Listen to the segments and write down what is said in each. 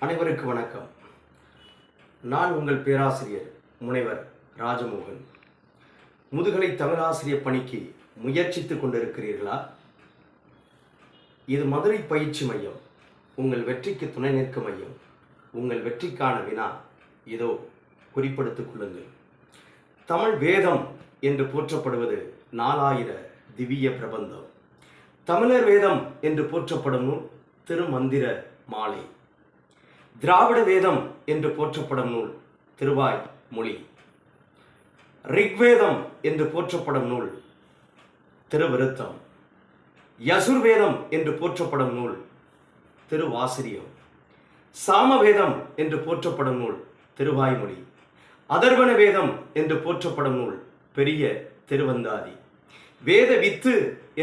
அனைவருக்கு வணக்கம். நான் உங்கள் பேராசிரியர் முனைவர் ராஜமோகன். முதுகலை தமிழாசிரியர் பணிக்கு முயற்சித்துக் கொண்டிருக்கிறீர்களா? இது மதுரை பயிற்சி மையம், உங்கள் வெற்றிக்கு துணை நிற்கும் மையம். உங்கள் வெற்றிக்கான வினா இதோ குறிப்பெடுத்துக் கொள்ளுங்கள். தமிழ் வேதம் என்று போற்றப்படுவது 4000 திவ்ய பிரபந்தம். தமிழர் வேதம் என்று போற்றப்படும் நூல் திருமந்திர மாலை. திராவிட வேதம் என்று போற்றப்படும் நூல் திருவாய் மொழி. ரிக்வேதம் என்று போற்றப்படும் நூல் திருவிருத்தம். யசுர்வேதம் என்று போற்றப்படும் நூல் திருவாசிரியம். சாமவேதம் என்று போற்றப்படும் நூல் திருவாய்மொழி. அதர்வண வேதம் என்று போற்றப்படும் நூல் பெரிய திருவந்தாதி. வேத வித்து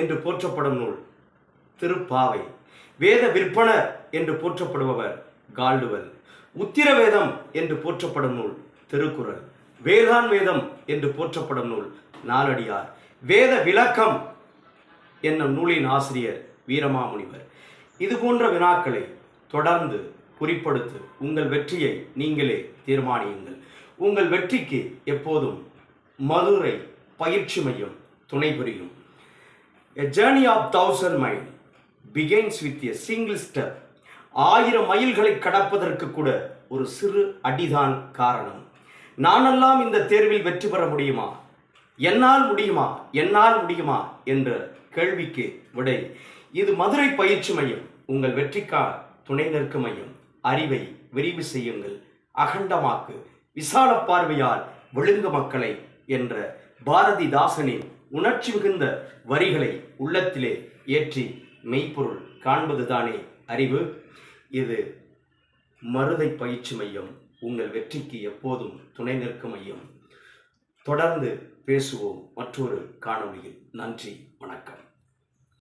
என்று போற்றப்படும் நூல் திருப்பாவை. வேத விற்பனர் என்று போற்றப்படுபவர் கால்டுவல். உத்திரவேதம் என்று போற்றப்படும் நூல் திருக்குறள். வேதான் வேதம் என்று போற்றப்படும் நூல் நாலடியார். வேத விளக்கம் என்னும் நூலின் ஆசிரியர் வீரமாமுனிவர். இது போன்ற வினாக்களை தொடர்ந்து குறிப்படுத்து உங்கள் வெற்றியை நீங்களே தீர்மானியுங்கள். உங்கள் வெற்றிக்கு எப்போதும் மதுரை பயிற்சி மையம் துணை புரியும். A journey of 1000 miles begins with a single step. 1000 மைல்களை கடப்பதற்கு கூட ஒரு சிறு அடிதான் காரணம். நானெல்லாம் இந்த தேர்வில் வெற்றி பெற முடியுமா, என்னால் முடியுமா, என்னால் முடியுமா என்ற கேள்விக்கு விடை இது மதுரை பயிற்சி மையம், உங்கள் வெற்றிக்கான துணை நிற்கும் மையம். அறிவை விரிவு செய்யுங்கள், அகண்டமாக்கு, விசால பார்வையால் விழுங்கு மக்களை என்ற பாரதிதாசனின் உணர்ச்சி மிகுந்த வரிகளை உள்ளத்திலே ஏற்றி மெய்ப்பொருள் காண்பதுதானே அறிவு. இது மருதை பயிற்சி மையம், உங்கள் வெற்றிக்கு எப்போதும் துணை நிற்கும் மையம். தொடர்ந்து பேசுவோம் மற்றொரு காணொளியில். நன்றி, வணக்கம்.